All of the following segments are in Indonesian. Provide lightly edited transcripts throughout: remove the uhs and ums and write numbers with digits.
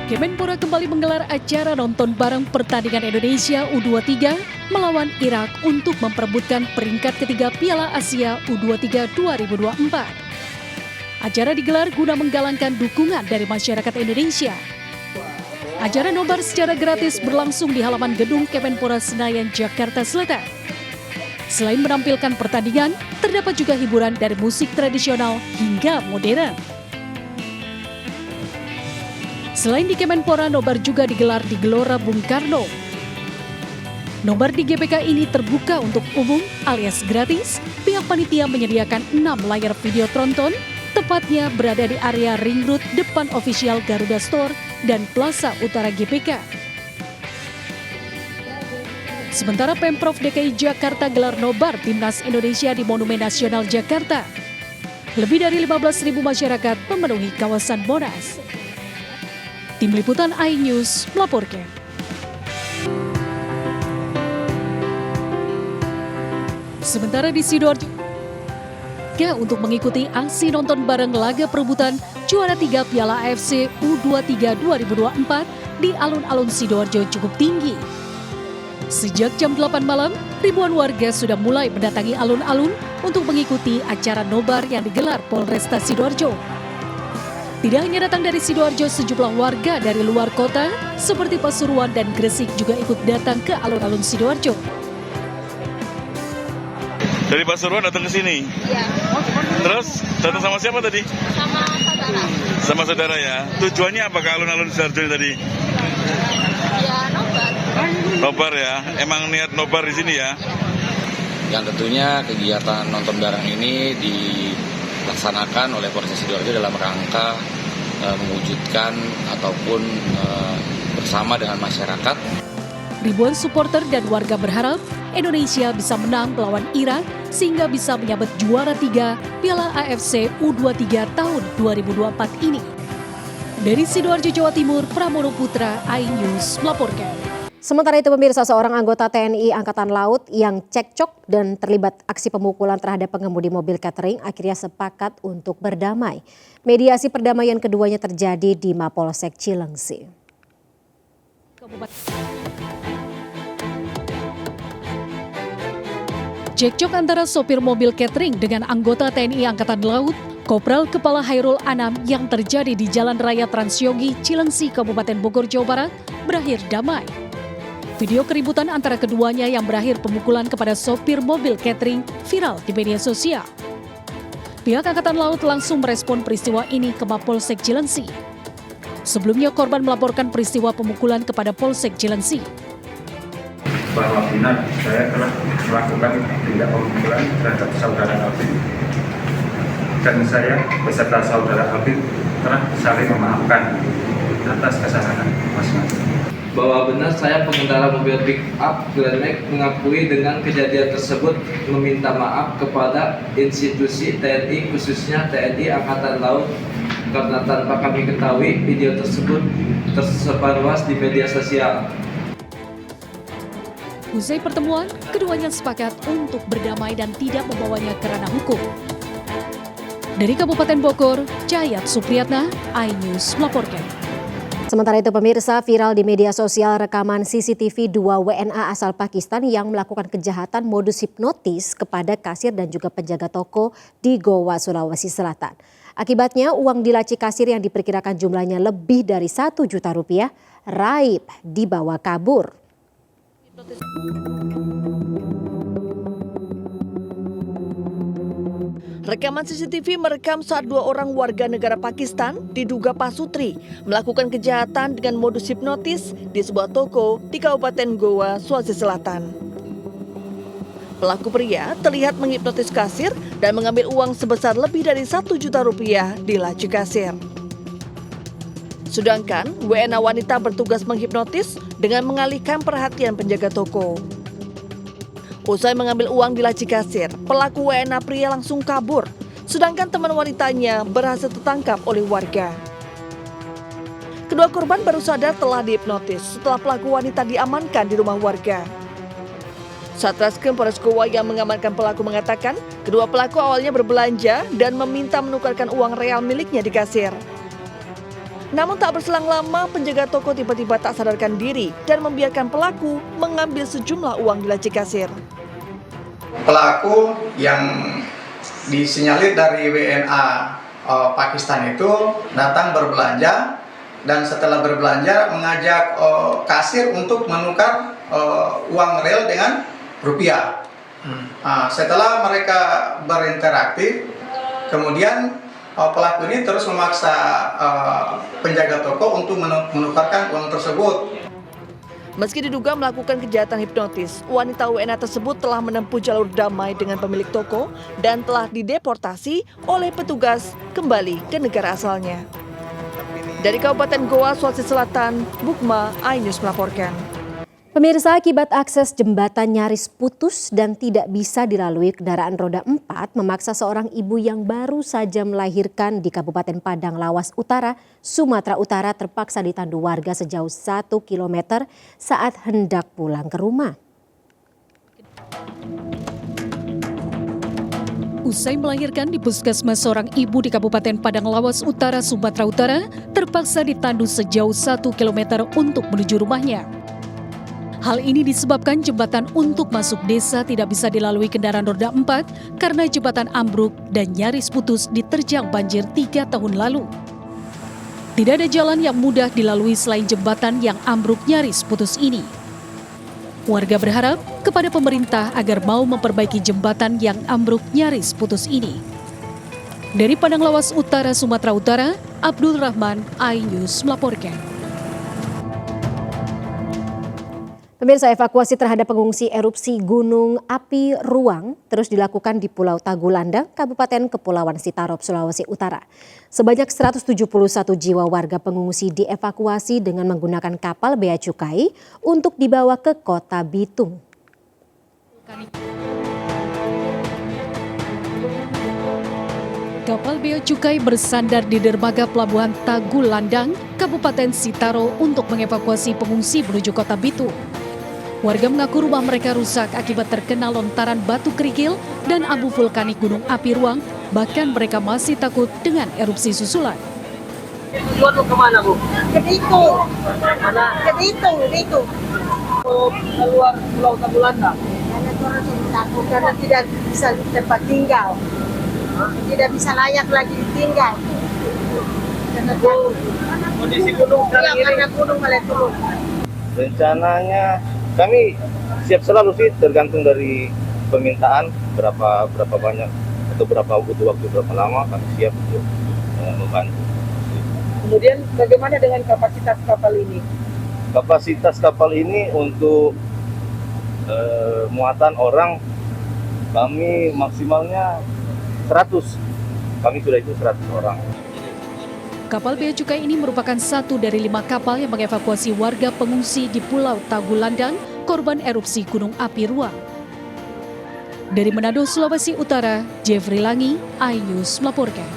Kemenpora kembali menggelar acara nonton bareng pertandingan Indonesia U23 melawan Irak untuk memperebutkan peringkat ketiga Piala Asia U23 2024. Acara digelar guna menggalangkan dukungan dari masyarakat Indonesia. Acara nobar secara gratis berlangsung di halaman gedung Kemenpora Senayan, Jakarta Selatan. Selain menampilkan pertandingan, terdapat juga hiburan dari musik tradisional hingga modern. Selain di Kemenpora, nobar juga digelar di Gelora Bung Karno. Nobar di GBK ini terbuka untuk umum alias gratis. Pihak panitia menyediakan 6 layar video tronton, tepatnya berada di area Ring Road depan official Garuda Store dan Plaza Utara GBK. Sementara Pemprov DKI Jakarta gelar nobar Timnas Indonesia di Monumen Nasional Jakarta. Lebih dari 15.000 masyarakat memenuhi kawasan Monas. Tim Liputan iNews melaporkan. Sementara di Sidoarjo, untuk mengikuti aksi nonton bareng laga perebutan juara 3 Piala AFC U23 2024 di alun-alun Sidoarjo cukup tinggi. Sejak jam 8 malam, ribuan warga sudah mulai mendatangi alun-alun untuk mengikuti acara nobar yang digelar Polresta Sidoarjo. Tidak hanya datang dari Sidoarjo, sejumlah warga dari luar kota seperti Pasuruan dan Gresik juga ikut datang ke alun-alun Sidoarjo. Dari Pasuruan datang ke sini? Iya. Terus datang sama siapa tadi? Sama saudara. Sama saudara ya. Tujuannya apa ke alun-alun Sidoarjo tadi? Ya, nobar. Nobar ya. Emang niat nobar di sini ya? Yang tentunya kegiatan nonton bareng ini dilaksanakan oleh Polres Sidoarjo dalam rangka mewujudkan ataupun bersama dengan masyarakat. Ribuan supporter dan warga berharap Indonesia bisa menang melawan Irak sehingga bisa menyabet juara 3 Piala AFC U23 tahun 2024 ini. Dari Sidoarjo, Jawa Timur, Pramono Putra, iNews melaporkan. Sementara itu pemirsa, seorang anggota TNI Angkatan Laut yang cekcok dan terlibat aksi pemukulan terhadap pengemudi mobil catering akhirnya sepakat untuk berdamai. Mediasi perdamaian keduanya terjadi di Mapolsek Cilengsi. Cekcok antara sopir mobil catering dengan anggota TNI Angkatan Laut, Kopral Kepala Hairul Anam yang terjadi di Jalan Raya Transyogi, Cilengsi, Kabupaten Bogor, Jawa Barat, berakhir damai. Video keributan antara keduanya yang berakhir pemukulan kepada sopir mobil catering viral di media sosial. Pihak Angkatan Laut langsung merespon peristiwa ini ke Mapolsek Cilengsi. Sebelumnya korban melaporkan peristiwa pemukulan kepada Polsek Cilengsi. Bahwa benar saya telah melakukan tindak pemukulan terhadap saudara Alvin dan saya beserta saudara Alvin telah saling memaafkan atas kesalahan masing-masing. Bahwa benar saya pengendara mobil pick up Grand Max mengakui dengan kejadian tersebut, meminta maaf kepada institusi TNI khususnya TNI Angkatan Laut karena tanpa kami ketahui video tersebut tersebar luas di media sosial. Usai pertemuan, keduanya sepakat untuk berdamai dan tidak membawanya ke ranah hukum. Dari Kabupaten Bogor, Cahayat Supriyatna, iNews melaporkan. Sementara itu pemirsa, viral di media sosial rekaman CCTV 2 WNA asal Pakistan yang melakukan kejahatan modus hipnotis kepada kasir dan juga penjaga toko di Goa, Sulawesi Selatan. Akibatnya uang di laci kasir yang diperkirakan jumlahnya lebih dari 1 juta rupiah raib dibawa kabur. Rekaman CCTV merekam saat 2 orang warga negara Pakistan diduga pasutri melakukan kejahatan dengan modus hipnotis di sebuah toko di Kabupaten Goa, Sulawesi Selatan. Pelaku pria terlihat menghipnotis kasir dan mengambil uang sebesar lebih dari 1 juta rupiah di laci kasir. Sedangkan WNA wanita bertugas menghipnotis dengan mengalihkan perhatian penjaga toko. Usai mengambil uang di laci kasir, pelaku WNA pria langsung kabur, sedangkan teman wanitanya berhasil tertangkap oleh warga. Kedua korban baru sadar telah dihipnotis setelah pelaku wanita diamankan di rumah warga. Satreskrim Polres Goa yang mengamankan pelaku mengatakan, kedua pelaku awalnya berbelanja dan meminta menukarkan uang real miliknya di kasir. Namun tak berselang lama, penjaga toko tiba-tiba tak sadarkan diri dan membiarkan pelaku mengambil sejumlah uang di laci kasir. Pelaku yang disinyalir dari WNA Pakistan itu datang berbelanja dan setelah berbelanja mengajak kasir untuk menukar uang real dengan rupiah. Setelah mereka berinteraksi, kemudian pelaku ini terus memaksa penjaga toko untuk menukarkan uang tersebut. Meski diduga melakukan kejahatan hipnotis, wanita WNA tersebut telah menempuh jalur damai dengan pemilik toko dan telah dideportasi oleh petugas kembali ke negara asalnya. Dari Kabupaten Goa, Sulawesi Selatan, Bukma, iNews melaporkan. Pemirsa, akibat akses jembatan nyaris putus dan tidak bisa dilalui kendaraan roda 4 memaksa seorang ibu yang baru saja melahirkan di Kabupaten Padang Lawas Utara, Sumatera Utara terpaksa ditandu warga sejauh 1 km saat hendak pulang ke rumah. Usai melahirkan di puskesmas, seorang ibu di Kabupaten Padang Lawas Utara, Sumatera Utara terpaksa ditandu sejauh 1 km untuk menuju rumahnya. Hal ini disebabkan jembatan untuk masuk desa tidak bisa dilalui kendaraan roda 4 karena jembatan ambruk dan nyaris putus diterjang banjir 3 tahun lalu. Tidak ada jalan yang mudah dilalui selain jembatan yang ambruk nyaris putus ini. Warga berharap kepada pemerintah agar mau memperbaiki jembatan yang ambruk nyaris putus ini. Dari Padang Lawas Utara, Sumatera Utara, Abdul Rahman, iNews melaporkan. Pemirsa, evakuasi terhadap pengungsi erupsi Gunung Api Ruang terus dilakukan di Pulau Tagulandang, Kabupaten Kepulauan Sitarop, Sulawesi Utara. Sebanyak 171 jiwa warga pengungsi dievakuasi dengan menggunakan kapal bea cukai untuk dibawa ke Kota Bitung. Kapal bea cukai bersandar di dermaga Pelabuhan Tagulandang, Kabupaten Sitaro untuk mengevakuasi pengungsi menuju Kota Bitung. Warga mengaku rumah mereka rusak akibat terkena lontaran batu kerikil dan abu vulkanik Gunung Api Ruang, bahkan mereka masih takut dengan erupsi susulan. Tujuan kemana, Bu? Ke Bitung. Ke Bitung. Keluar Pulau Tagulandang. Karena orang takut karena tidak bisa tempat tinggal. Tidak bisa layak lagi tinggal. Karena Kondisi gunung sekarang ini. karena gunung meletus. Rencananya kami siap selalu sih, tergantung dari permintaan berapa banyak atau berapa butuh waktu berapa lama kami siap untuk membantu. Kemudian bagaimana dengan kapasitas kapal ini? Kapasitas kapal ini untuk muatan orang kami maksimalnya 100. Kami sudah itu 100 orang. Kapal bea cukai ini merupakan satu dari 5 kapal yang mengevakuasi warga pengungsi di Pulau Tagulandang, korban erupsi Gunung Api Ruang. Dari Manado, Sulawesi Utara, Jeffrey Langi, iNews melaporkan.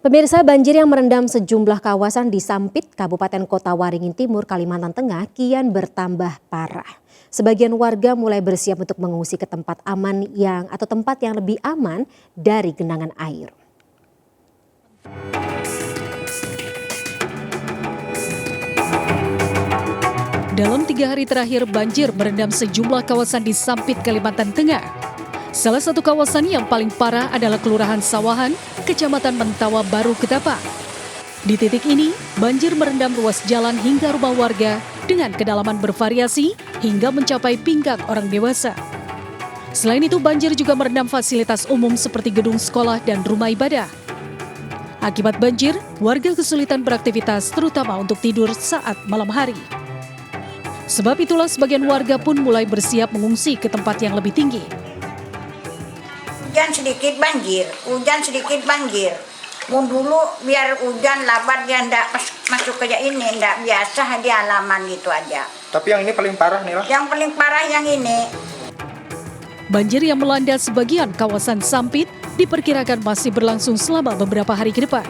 Pemirsa, banjir yang merendam sejumlah kawasan di Sampit, Kabupaten Kota Waringin Timur, Kalimantan Tengah kian bertambah parah. Sebagian warga mulai bersiap untuk mengungsi ke tempat aman atau tempat yang lebih aman dari genangan air. Dalam 3 hari terakhir, banjir merendam sejumlah kawasan di Sampit, Kalimantan Tengah. Salah satu kawasan yang paling parah adalah Kelurahan Sawahan, Kecamatan Mentawa Baru, Ketapang. Di titik ini, banjir merendam ruas jalan hingga rumah warga dengan kedalaman bervariasi hingga mencapai pinggang orang dewasa. Selain itu, banjir juga merendam fasilitas umum seperti gedung sekolah dan rumah ibadah. Akibat banjir, warga kesulitan beraktivitas terutama untuk tidur saat malam hari. Sebab itulah sebagian warga pun mulai bersiap mengungsi ke tempat yang lebih tinggi. Hujan sedikit banjir. Mau dulu biar hujan labat dia ndak masuk ke ini, ndak biasa di halaman gitu aja. Tapi yang ini paling parah nih lah. Yang paling parah yang ini. Banjir yang melanda sebagian kawasan Sampit diperkirakan masih berlangsung selama beberapa hari ke depan.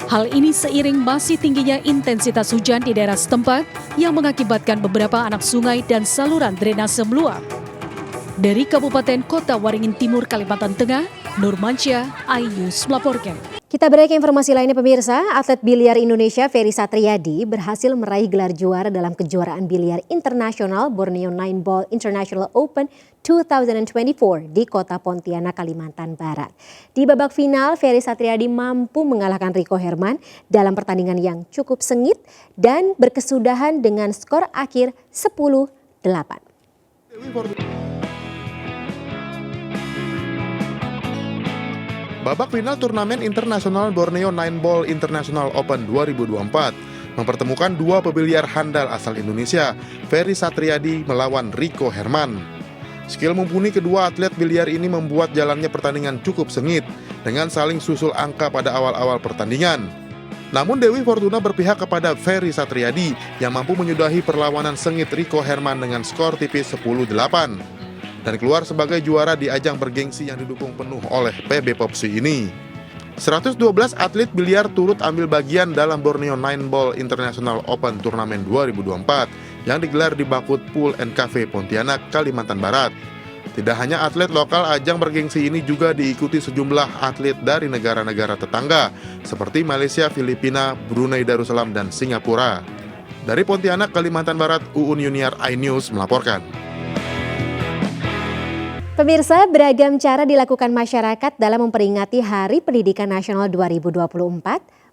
Hal ini seiring masih tingginya intensitas hujan di daerah setempat yang mengakibatkan beberapa anak sungai dan saluran drainase meluap. Dari Kabupaten Kota Waringin Timur, Kalimantan Tengah, Nurmansyah, iNews melaporkan. Kita beralih ke informasi lainnya pemirsa, atlet biliar Indonesia Ferry Satriadi berhasil meraih gelar juara dalam kejuaraan biliar internasional Borneo Nine Ball International Open 2024 di kota Pontianak, Kalimantan Barat. Di babak final, Ferry Satriadi mampu mengalahkan Rico Herman dalam pertandingan yang cukup sengit dan berkesudahan dengan skor akhir 10-8. Babak final turnamen internasional Borneo Nine Ball International Open 2024 mempertemukan dua pebiliar handal asal Indonesia, Ferry Satriadi melawan Rico Herman. Skill mumpuni kedua atlet biliar ini membuat jalannya pertandingan cukup sengit dengan saling susul angka pada awal-awal pertandingan. Namun Dewi Fortuna berpihak kepada Ferry Satriadi yang mampu menyudahi perlawanan sengit Rico Herman dengan skor tipis 10-8. Dan keluar sebagai juara di ajang bergengsi yang didukung penuh oleh PB Popsi ini. 112 atlet biliar turut ambil bagian dalam Borneo Nine Ball International Open Turnamen 2024 yang digelar di Bakut Pool & Cafe Pontianak, Kalimantan Barat. Tidak hanya atlet lokal, ajang bergengsi ini juga diikuti sejumlah atlet dari negara-negara tetangga seperti Malaysia, Filipina, Brunei Darussalam, dan Singapura. Dari Pontianak, Kalimantan Barat, Uun Yuniar, iNews melaporkan. Pemirsa, beragam cara dilakukan masyarakat dalam memperingati Hari Pendidikan Nasional 2024,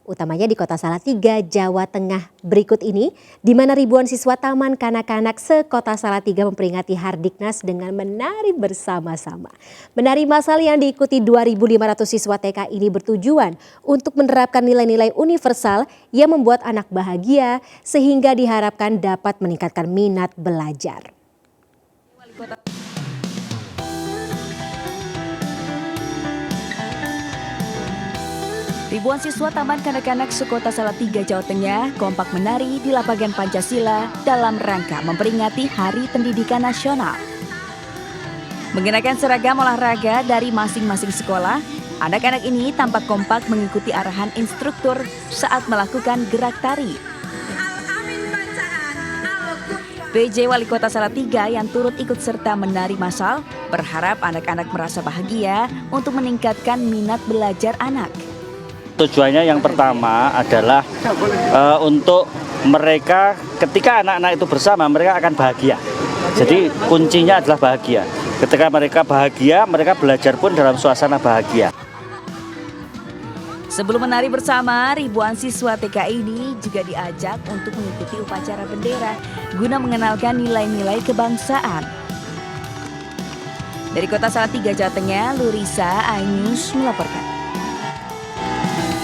utamanya di Kota Salatiga, Jawa Tengah. Berikut ini, di mana ribuan siswa Taman Kanak-kanak se-Kota Salatiga memperingati Hardiknas dengan menari bersama-sama. Menari massal yang diikuti 2.500 siswa TK ini bertujuan untuk menerapkan nilai-nilai universal yang membuat anak bahagia sehingga diharapkan dapat meningkatkan minat belajar. Ribuan siswa Taman Kanak-kanak se-Kota Salatiga, Jawa Tengah kompak menari di lapangan Pancasila dalam rangka memperingati Hari Pendidikan Nasional. Mengenakan seragam olahraga dari masing-masing sekolah, anak-anak ini tampak kompak mengikuti arahan instruktur saat melakukan gerak tari. PJ Wali Kota Salatiga yang turut ikut serta menari massal berharap anak-anak merasa bahagia untuk meningkatkan minat belajar anak. Tujuannya yang pertama adalah untuk mereka, ketika anak-anak itu bersama, mereka akan bahagia. Jadi kuncinya adalah bahagia. Ketika mereka bahagia, mereka belajar pun dalam suasana bahagia. Sebelum menari bersama, ribuan siswa TK ini juga diajak untuk mengikuti upacara bendera guna mengenalkan nilai-nilai kebangsaan. Dari Kota Salatiga, Jawa Tengah, Lurisa, iNews melaporkan.